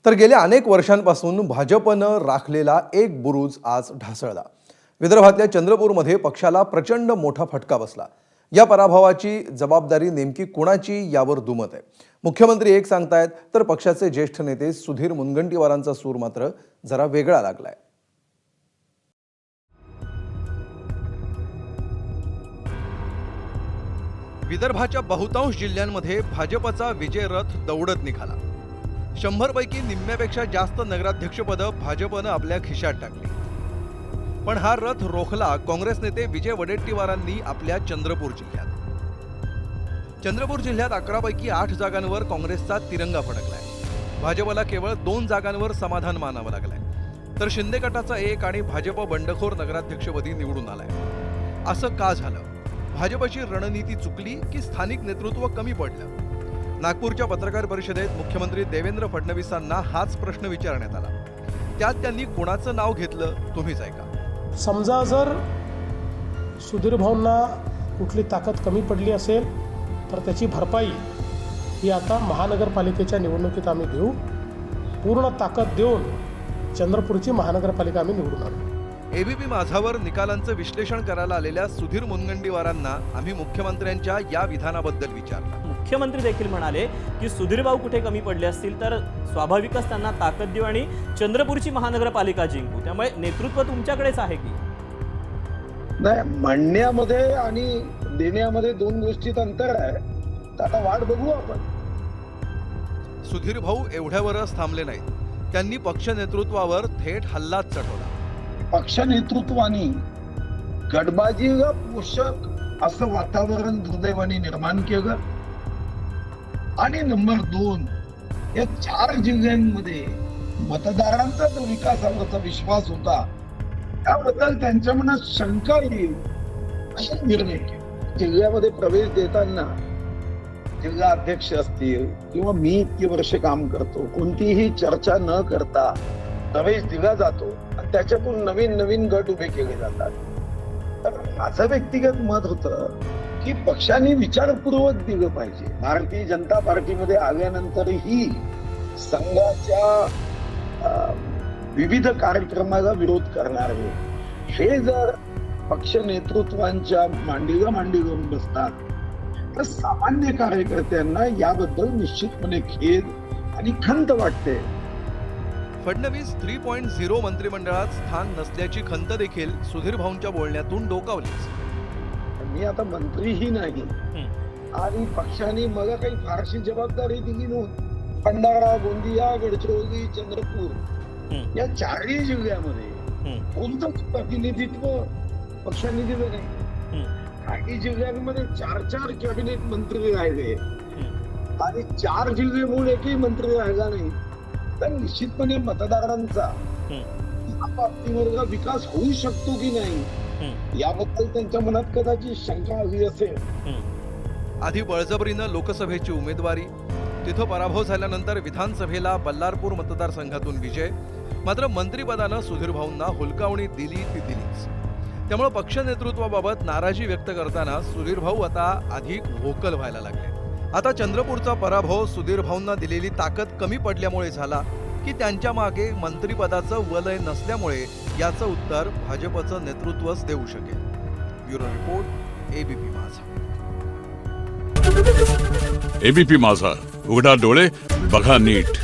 तर गेल्या अनेक वर्षांपासून भाजपनं राखलेला एक बुरुज आज ढासळला। विदर्भातल्या चंद्रपूरमध्ये पक्षाला प्रचंड मोठा फटका बसला। या पराभवाची जबाबदारी नेमकी कोणाची यावर दुमत आहे। मुख्यमंत्री एक सांगतायत तर पक्षाचे ज्येष्ठ नेते सुधीर मुनगंटीवारांचा सूर मात्र जरा वेगळा लागलाय। विदर्भाच्या बहुतांश जिल्ह्यांमध्ये भाजपचा विजय रथ दौडत निघाला। 100 पैकी निम्म्यापेक्षा जास्त नगराध्यक्षपद भाजपनं आपल्या खिशात टाकली। पण हा रथ रोखला काँग्रेस नेते विजय वडेट्टीवारांनी आपल्या चंद्रपूर जिल्ह्यात। चंद्रपूर जिल्ह्यात 11 पैकी 8 जागांवर काँग्रेसचा तिरंगा फडकलाय। भाजपला केवळ 2 जागांवर समाधान मानावं लागलंय। तर शिंदे गटाचा 1 आणि भाजप बंडखोर नगराध्यक्षपदी निवडून आलाय। असं का झालं? भाजपची रणनीती चुकली की स्थानिक नेतृत्व कमी पडलं? नागपूरच्या पत्रकार परिषदेत मुख्यमंत्री देवेंद्र फडणवीसांना हाच प्रश्न विचारण्यात आला। त्यात त्यांनी कोणाचं नाव घेतलं तुम्हीच ऐका। समजा जर सुधीर भाऊंना कुठली ताकद कमी पडली असेल तर त्याची भरपाई ही आता महानगरपालिकेच्या निवडणुकीत आम्ही घेऊ। पूर्ण ताकद देऊन चंद्रपूरची महानगरपालिका आम्ही निवडून आणू। एबीपी माझावर निकालांचं विश्लेषण करायला आलेल्या सुधीर मुनगंटीवारांना आम्ही मुख्यमंत्र्यांच्या या विधानाबद्दल विचारलं। मुख्यमंत्री देखील म्हणाले की सुधीर भाऊ कुठे कमी पडले असतील तर स्वाभाविकच त्यांना ताकद देऊ आणि चंद्रपूरची महानगरपालिका जिंकू। त्यामुळे नेतृत्व तुमच्याकडेच आहे की नाही? म्हणण्यामध्ये आणि देण्यामध्ये 2 गोष्टीत अंतर आहे। तर आता वाट बघू आपण। सुधीर भाऊ एवढ्यावरच थांबले नाहीत, त्यांनी पक्ष नेतृत्वावर थेट हल्लाच चढवला। पक्ष नेतृत्वाने गटबाजीला पोषक असं वातावरण दुर्दैवाने निर्माण केलं। आणि नंबर 2, या 4 जिल्ह्यांमध्ये मतदारांचा जो विकासावरचा विश्वास होता त्याबद्दल त्यांच्या मनात शंका येईल असा निर्णय केला। जिल्ह्यामध्ये प्रवेश देताना जिल्हा अध्यक्ष असतील किंवा मी इतकी वर्ष काम करतो, कोणतीही चर्चा न करता प्रवेश दिला जातो आणि त्याच्यातून नवीन नवीन गट उभे केले जातात। तर माझं व्यक्तिगत मत होतं की पक्षाने विचारपूर्वक दिलं पाहिजे। भारतीय जनता पार्टीमध्ये आल्यानंतरही संघाच्या विविध कार्यक्रमाला विरोध करणारे हे जर पक्ष नेतृत्वांच्या मांडीला मांडी घालून बसतात तर सामान्य कार्यकर्त्यांना याबद्दल निश्चितपणे खेद आणि खंत वाटते। फडणवीस 3.0 मंत्रिमंडळात स्थान नसल्याची खंत देखील सुधीर भाऊंच्या बोलण्यातून डोकावलीच। मी आता मंत्रीही नाही आणि पक्षाने मला काही फारशी जबाबदारी दिली नव्हती। भंडारा, गोंदिया, गडचिरोली, चंद्रपूर या 4ही जिल्ह्यामध्ये कोणतंच प्रतिनिधित्व पक्षाने दिलं नाही। काही जिल्ह्यांमध्ये 4 कॅबिनेट मंत्री राहिले आणि 4 जिल्हे म्हणून एकही मंत्री राहिला नाही। तर निश्चितपणे मतदारांचा या बाबतीवर विकास होऊ शकतो की नाही याबद्दल त्यांच्या मनात कदाचित शंका आली असेल। आधी बळजबरीनं लोकसभेची उमेदवारी, तिथं पराभव झाल्यानंतर विधानसभेला बल्लारपूर मतदारसंघातून विजय। मात्र मंत्रिपदानं सुधीर भाऊंना हुलकावणी दिली ती दिलीच। त्यामुळे पक्ष नेतृत्वाबाबत नाराजी व्यक्त करताना सुधीर भाऊ आता अधिक व्होकल व्हायला लागले। आता चंद्रपूरचा पराभव सुधीर भाऊंना दिलेली ताकद कमी पडल्यामुळे झाला की त्यांच्या मागे मंत्रिपदाचं वलय नसल्यामुळे याचं उत्तर भाजपचं नेतृत्वच देऊ शकेल। ब्युरो रिपोर्ट, एबीपी माझा। एबीपी माझा, उघडा डोळे बघा नीट।